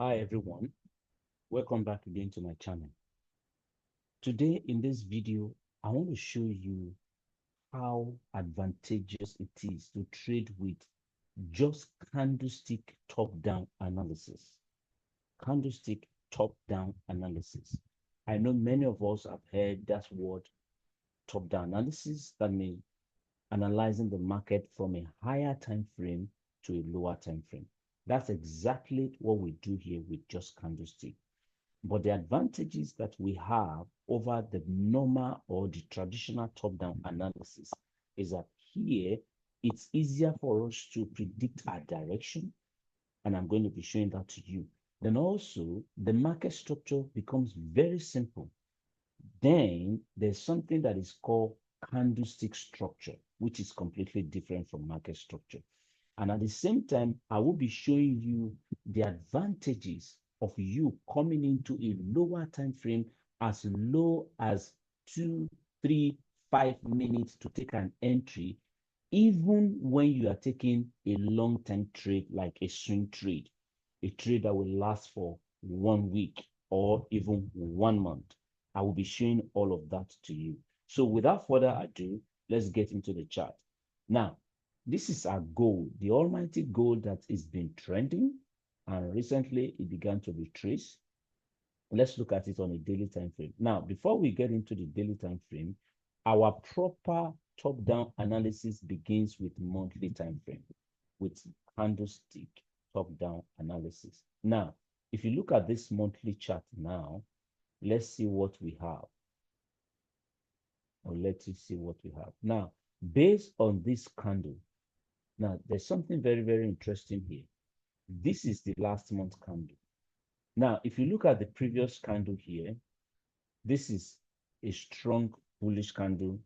Hi everyone, welcome back again to my channel. Today in this video, I want to show you how advantageous it is to trade with just candlestick top-down analysis. Candlestick top-down analysis. I know many of us have heard that word top-down analysis. That means analyzing the market from a higher time frame to a lower time frame. That's exactly what we do here with just candlestick. But the advantages that we have over the normal or the traditional top-down analysis is that here it's easier for us to predict our direction, and I'm going to be showing that to you. Then also the market structure becomes very simple. Then there's something that is called candlestick structure, which is completely different from market structure. And at the same time, I will be showing you the advantages of you coming into a lower time frame as low as 2, 3, 5 minutes to take an entry, even when you are taking a long-term trade like a swing trade, a trade that will last for 1 week or even 1 month. I will be showing all of that to you. So without further ado, let's get into the chart. Now, this is our gold, the almighty gold that has been trending, and recently it began to retrace. Let's look at it on a daily time frame. Now, before we get into the daily time frame, our proper top-down analysis begins with monthly time frame, with candlestick top-down analysis. Now, if you look at this monthly chart now, let's see what we have. Or let's see what we have. Now, based on this candle, now there's something very, very interesting here. This is the last month candle. Now, if you look at the previous candle here, this is a strong bullish candle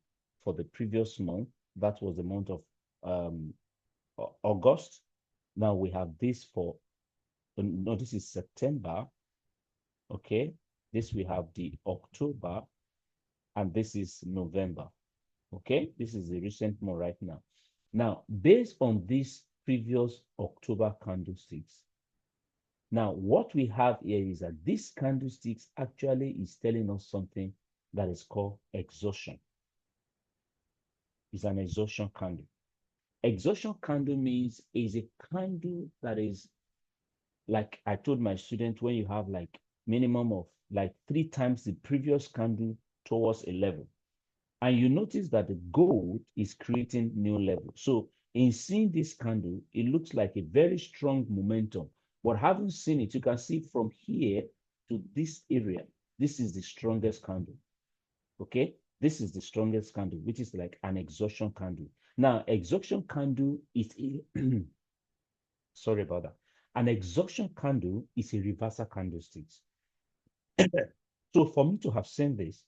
for the previous month. That was the month of August. Now we have this for, no, this is September. Okay, this we have the October, and this is November. Okay, this is the recent one right now. Now, based on these previous October candlesticks, now what we have here is that this candlesticks actually is telling us something that is called exhaustion. It's an exhaustion candle. Exhaustion candle means is a candle that is, like I told my student, when you have like minimum of like 3 times the previous candle towards a level, and you notice that the gold is creating new level. So in seeing this candle, it looks like a very strong momentum. But having seen it, you can see from here to this area, this is the strongest candle. Okay, this is the strongest candle, which is like an exhaustion candle. Now, exhaustion candle is a sorry about that. An exhaustion candle is a reversal candlestick. So for me to have seen this,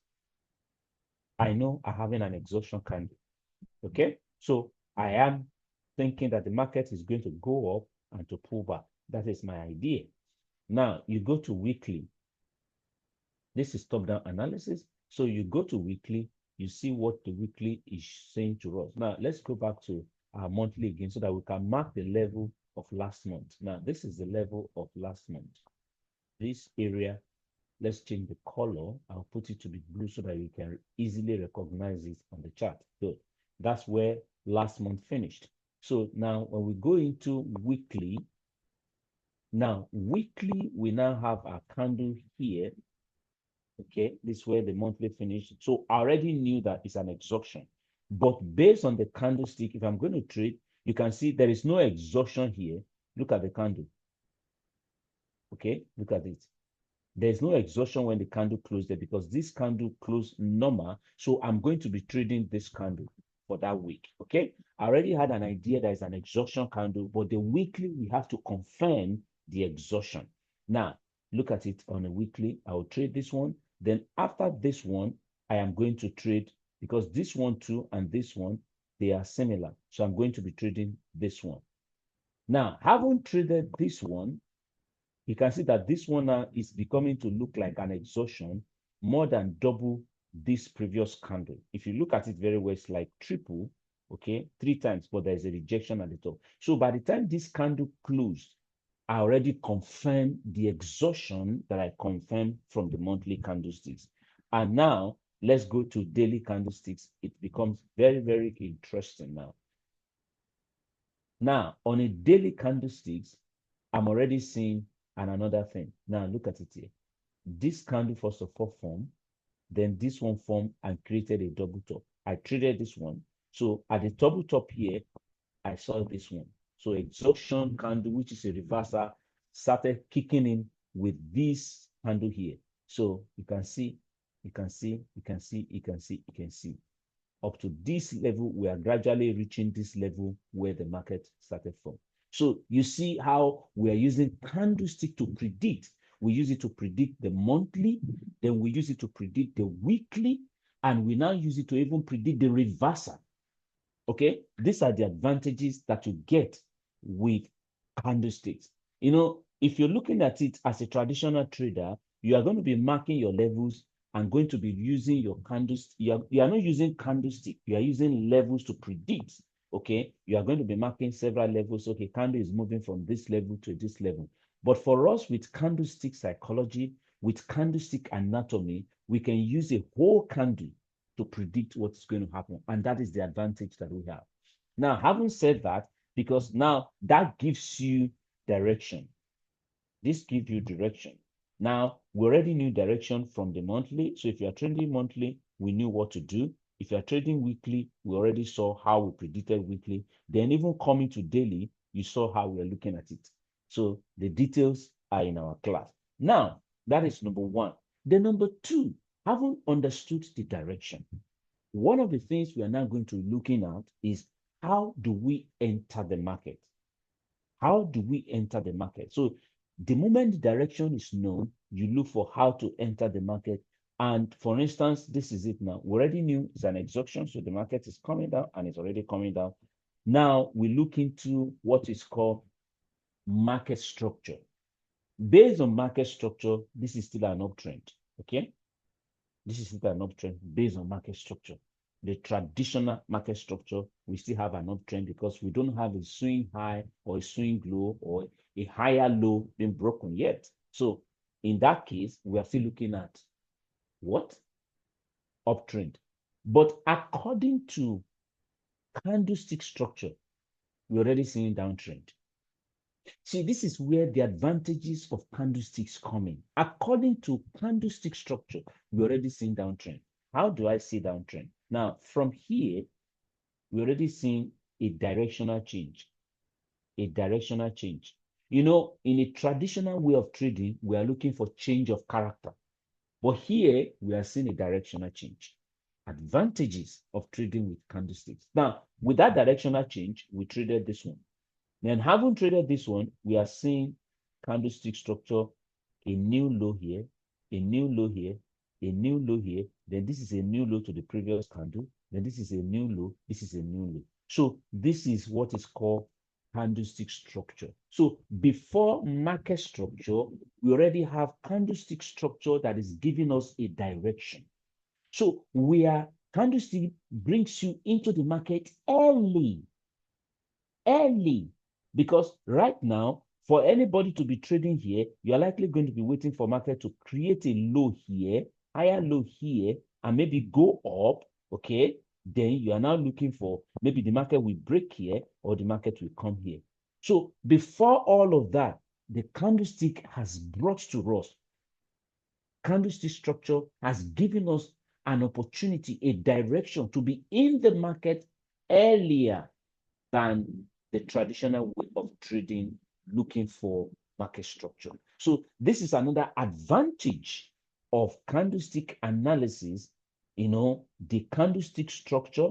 I know I'm having an exhaustion candle. Okay, so I am thinking that the market is going to go up and to pull back. That is my idea. Now you go to weekly. This is top-down analysis. So you go to weekly, you see what the weekly is saying to us. Now let's go back to our monthly again so that we can mark the level of last month. Now this is the level of last month. This area, let's change the color. I'll put it to be blue so that you can easily recognize it on the chart. Good. That's where last month finished. So now when we go into weekly, now weekly, we now have our candle here. Okay, this is where the monthly finished. So I already knew that it's an exhaustion. But based on the candlestick, if I'm going to trade, you can see there is no exhaustion here. Look at the candle. Okay, look at it. There's no exhaustion when the candle closed there because this candle closed normal. So I'm going to be trading this candle for that week. Okay, I already had an idea that is an exhaustion candle, but the weekly, we have to confirm the exhaustion. Now, look at it on a weekly. I will trade this one. Then after this one, I am going to trade because this one too and this one, they are similar. So I'm going to be trading this one. Now, having traded this one, you can see that this one now is becoming to look like an exhaustion more than double this previous candle. If you look at it very well, it's like triple, okay, 3 times, but there's a rejection at the top. So by the time this candle closed, I already confirmed the exhaustion that I confirmed from the monthly candlesticks. And now let's go to daily candlesticks. It becomes very, very interesting now. Now, on a daily candlesticks, I'm already seeing another thing. Now, look at it here. This candle, first of all, formed. Then this one formed and created a double top. I traded this one. So at the double top here, I saw this one. So exhaustion candle, which is a reversal, started kicking in with this candle here. So you can see, you can see, you can see, you can see, you can see. Up to this level, we are gradually reaching this level where the market started from. So you see how we are using candlestick to predict. We use it to predict the monthly, then we use it to predict the weekly, and we now use it to even predict the reversal. Okay, these are the advantages that you get with candlesticks. You know, if you're looking at it as a traditional trader, you are going to be marking your levels and going to be using your candles. You are not using candlestick, you are using levels to predict. Okay, you are going to be marking several levels. Okay, candle is moving from this level to this level. But for us, with candlestick psychology, with candlestick anatomy, we can use a whole candle to predict what's going to happen. And that is the advantage that we have. Now, having said that, because now that gives you direction. This gives you direction. Now, we already knew direction from the monthly. So if you are trading monthly, we knew what to do. If you are trading weekly, we already saw how we predicted weekly. Then even coming to daily, you saw how we are looking at it. So the details are in our class. Now, that is number one. Then number two, having understood the direction, one of the things we are now going to be looking at is how do we enter the market? How do we enter the market? So the moment the direction is known, you look for how to enter the market. And for instance, this is it now. We already knew it's an exhaustion, so the market is coming down and it's already coming down. Now we look into what is called market structure. Based on market structure, this is still an uptrend, okay? This is still an uptrend based on market structure. The traditional market structure, we still have an uptrend because we don't have a swing high or a swing low or a higher low being broken yet. So in that case, we are still looking at what? Uptrend. But according to candlestick structure, we're already seeing downtrend. See, this is where the advantages of candlesticks come in. According to candlestick structure, we're already seeing downtrend. How do I see downtrend? Now, from here, we're already seeing a directional change. A directional change. You know, in a traditional way of trading, we are looking for change of character. But here, we are seeing a directional change. Advantages of trading with candlesticks. Now, with that directional change, we traded this one. Then having traded this one, we are seeing candlestick structure, a new low here, a new low here, a new low here. Then this is a new low to the previous candle. Then this is a new low. This is a new low. So this is what is called candlestick structure. So before market structure, we already have candlestick structure that is giving us a direction. So candlestick brings you into the market early. Because right now, for anybody to be trading here, you're likely going to be waiting for market to create a low here, higher low here, and maybe go up, okay? Then you are now looking for maybe the market will break here or the market will come here. So before all of that, the candlestick has brought to us, candlestick structure has given us an opportunity, a direction to be in the market earlier than the traditional way of trading, looking for market structure. So this is another advantage of candlestick analysis, you know, the candlestick structure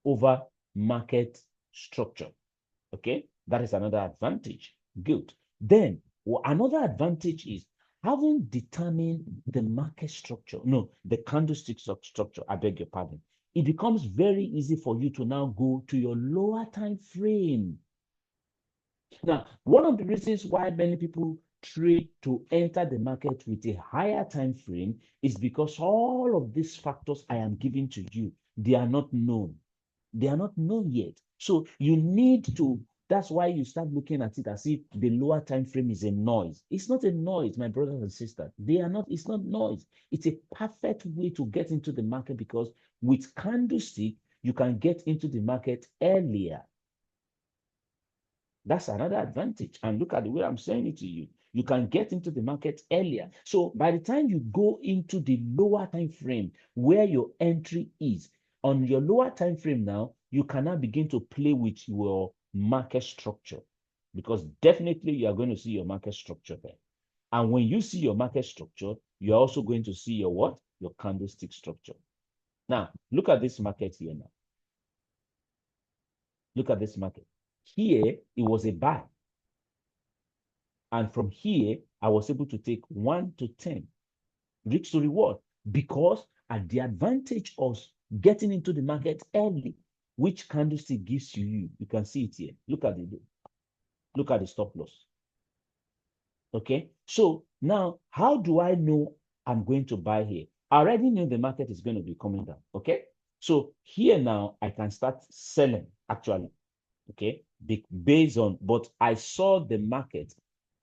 over market structure. Okay, that is another advantage. Good. Then another advantage is having determined the market structure, no, the candlestick structure, I beg your pardon, it becomes very easy for you to now go to your lower time frame. Now, one of the reasons why many people trade to enter the market with a higher time frame is because all of these factors I am giving to you, they are not known. They are not known yet. So you need to That's why you start looking at it as if the lower time frame is a noise. It's not a noise, my brothers and sisters. They are not, it's not noise. It's a perfect way to get into the market, because with candlestick, you can get into the market earlier. That's another advantage. And look at the way I'm saying it to you. You can get into the market earlier. So by the time you go into the lower time frame where your entry is, on your lower time frame now, you can now begin to play with your market structure, because definitely you are going to see your market structure there. And when you see your market structure, you're also going to see your what? Your candlestick structure. Now, look at this market here now. Look at this market. Here, it was a buy. And from here, I was able to take 1 to 10, risk to reward, because at the advantage of getting into the market early, which candlestick gives you, you can see it here. Look at the stop loss. Okay, so now how do I know I'm going to buy here? I already knew the market is going to be coming down. Okay, so here now I can start selling actually. Okay, based on, but I saw the market,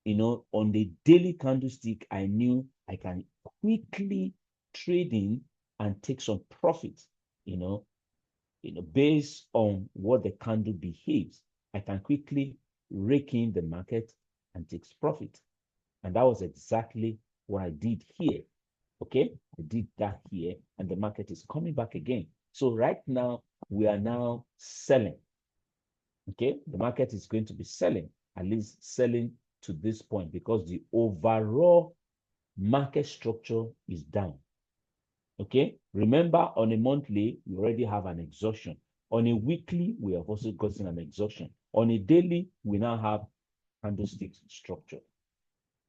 on the daily candlestick. I knew I can quickly trade in and take some profit, based on what the candle behaves. I can quickly rake in the market and take profit. And that was exactly what I did here. Okay, I did that here, and the market is coming back again. So right now, we are now selling. Okay, the market is going to be selling, at least selling to this point, because the overall market structure is down. Okay, remember, on a monthly, we already have an exhaustion. On a weekly, we have also gotten an exhaustion. On a daily, we now have candlestick structure.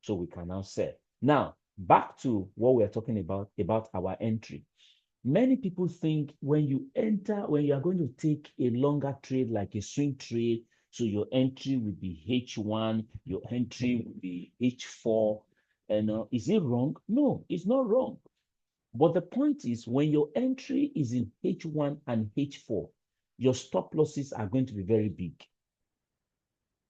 So we can now sell. Now, back to what we're talking about our entry. Many people think when you are going to take a longer trade, like a swing trade, so your entry will be H1, your entry will be H4. And is it wrong? No, it's not wrong. But the point is, when your entry is in H1 and H4, your stop losses are going to be very big.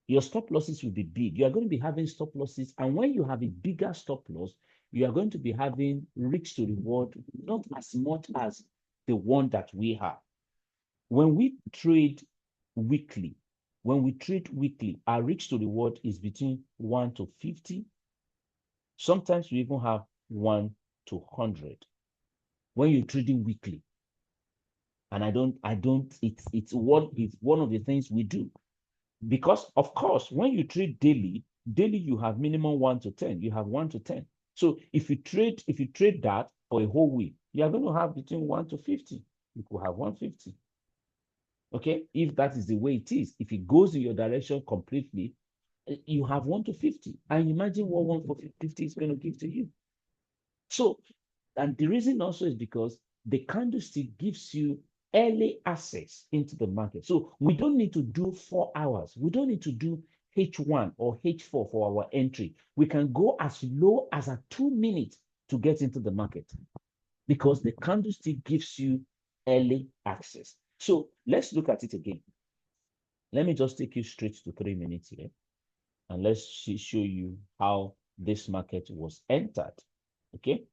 Your stop losses will be big. You are going to be having stop losses. And when you have a bigger stop loss, you are going to be having risk to reward, not as much as the one that we have. When we trade weekly, our risk to reward is between 1 to 50. Sometimes we even have 1 to 100 when you're trading weekly. And it's one of the things we do. Because, of course, when you trade daily, you have minimum 1 to 10. You have 1 to 10. So if you trade that for a whole week, you are going to have between 1 to 50. You could have 150. Okay, if that is the way it is. If it goes in your direction completely, you have 1 to 50. And imagine what 1 for 50 is going to give to you. So, and the reason also is because the candlestick gives you early access into the market. So we don't need to do 4 hours. We don't need to do H1 or H4 for our entry. We can go as low as at 2 minutes to get into the market, because the candlestick gives you early access. So let's look at it again. Let me just take you straight to 3 minutes here, and let's show you how this market was entered. Okay.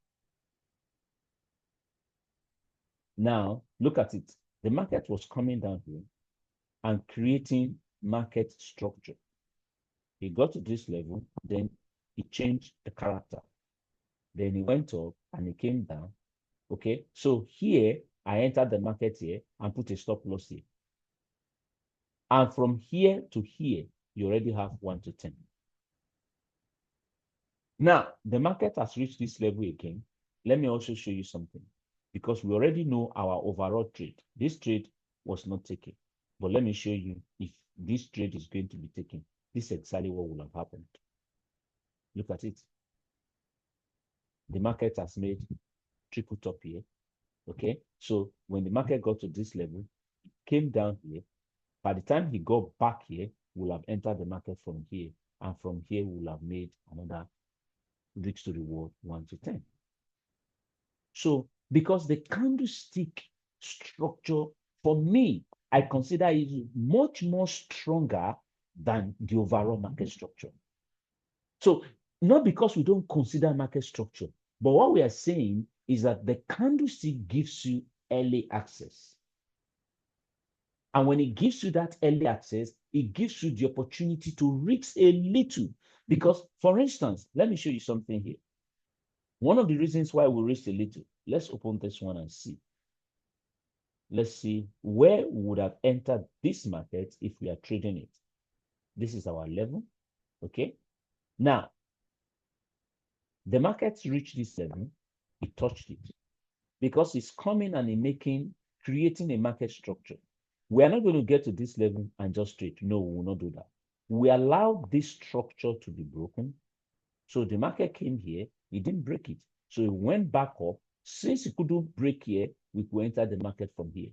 Now, look at it. The market was coming down here and creating market structure. He got to this level, then he changed the character. Then he went up and he came down. Okay, so here, I entered the market here and put a stop loss here. And from here to here, you already have 1 to 10. Now, the market has reached this level again. Let me also show you something, because we already know our overall trade. This trade was not taken. But let me show you if this trade is going to be taken. This is exactly what will have happened. Look at it. The market has made triple top here. Okay, so when the market got to this level, it came down here. By the time he got back here, we'll have entered the market from here. And from here, we'll have made another risk to reward 1 to 10. So, because the candlestick structure, for me, I consider it much more stronger than the overall market structure. So not because we don't consider market structure, but what we are saying is that the candlestick gives you early access. And when it gives you that early access, it gives you the opportunity to risk a little. Because, for instance, let me show you something here. One of the reasons why we risk a little, let's open this one and see. Let's see where we would have entered this market if we are trading it. This is our level, okay? Now, the market's reached this level, it touched it. Because it's coming and creating a market structure. We are not going to get to this level and just trade. No, we will not do that. We allow this structure to be broken. So the market came here, it didn't break it. So it went back up. Since it couldn't break here, we could enter the market from here.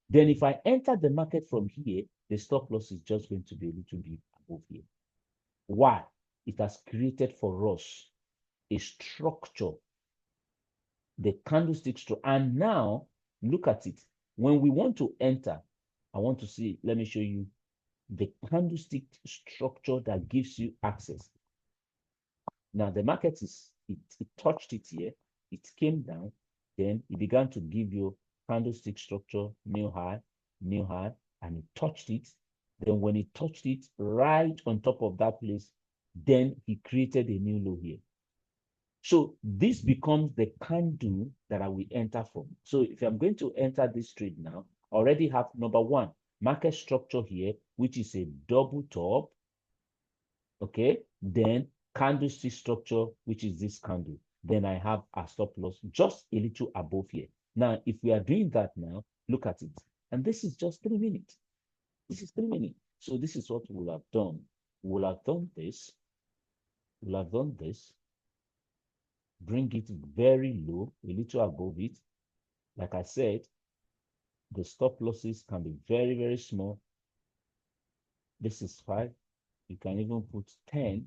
Then if I enter the market from here, the stop loss is just going to be a little bit above here. Why? It has created for us a structure, the candlestick structure. And now, look at it. When we want to enter, I want to see, let me show you the candlestick structure that gives you access. Now, the market it touched it here, it came down, then it began to give you candlestick structure, new high, and it touched it. Then when it touched it right on top of that place, then he created a new low here. So this becomes the candle that I will enter from. So if I'm going to enter this trade now, I already have number one, market structure here, which is a double top. Okay, then candlestick structure, which is this candle. Then I have a stop loss just a little above here. Now, if we are doing that now, look at it. And this is just 3 minutes. This is 3 minutes. So this is what we'll have done. We'll have done this. We'll have done this. Bring it very low, a little above it. Like I said, the stop losses can be very, very small. This is 5. You can even put 10.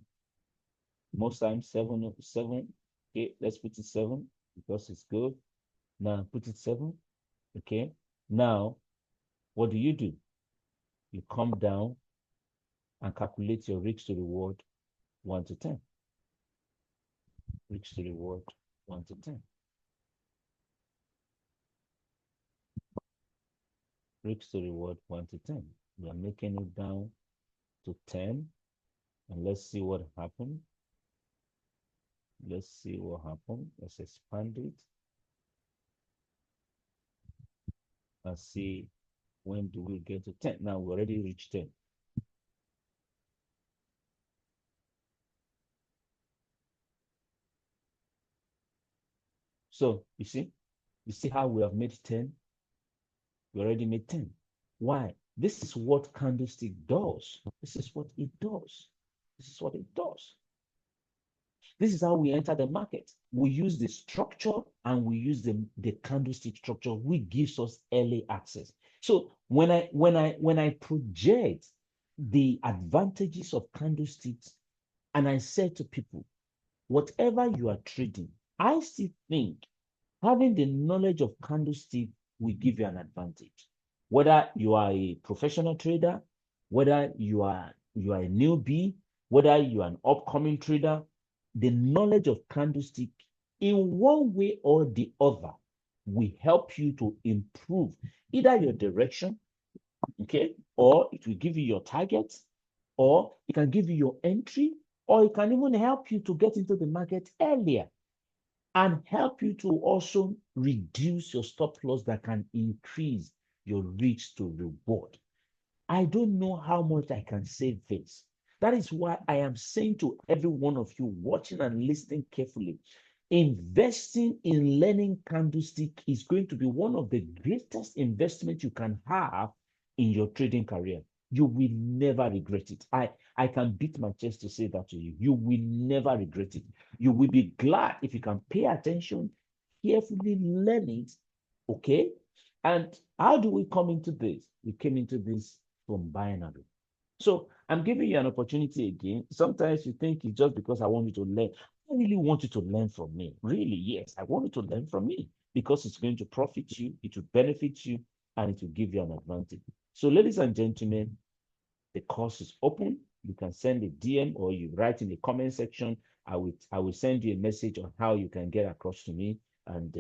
Most times 7. Okay, let's put it 7 because it's good. Now put it 7. Okay. Now, what do? You come down and calculate your risk to reward 1 to 10. Risk to reward 1 to 10. Risk to reward 1 to 10. We are making it down to 10. And let's see what happened. Let's see what happened. Let's expand it. And see when do we get to 10. Now we already reached 10. So you see how we have made 10? We already made 10. Why? This is what candlestick does. This is what it does. This is what it does. This is how we enter the market. We use the structure and we use the candlestick structure, which gives us early access. So when I project the advantages of candlesticks, and I say to people, whatever you are trading, I still think having the knowledge of candlestick will give you an advantage. Whether you are a professional trader, whether you are a newbie, whether you are an upcoming trader, the knowledge of candlestick in one way or the other will help you to improve either your direction, okay, or it will give you your targets, or it can give you your entry, or it can even help you to get into the market earlier and help you to also reduce your stop loss that can increase your risk to reward. I don't know how much I can say this. That is why I am saying to every one of you watching and listening carefully, investing in learning candlestick is going to be one of the greatest investments you can have in your trading career. You will never regret it. I can beat my chest to say that to you. You will never regret it. You will be glad if you can pay attention, carefully learn it, okay? And how do we come into this? We came into this from binary. So I'm giving you an opportunity again. Sometimes you think it's just because I want you to learn. I really want you to learn from me. Really, yes, I want you to learn from me because it's going to profit you, it will benefit you, and it will give you an advantage. So, ladies and gentlemen, The course is open. You can send a DM or you write in the comment section. I will send you a message on how you can get across to me, and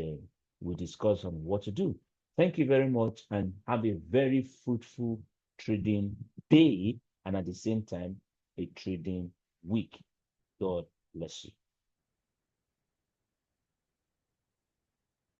we'll discuss on what to do. Thank you very much, and have a very fruitful trading day, and at the same time, a trading week. God bless you.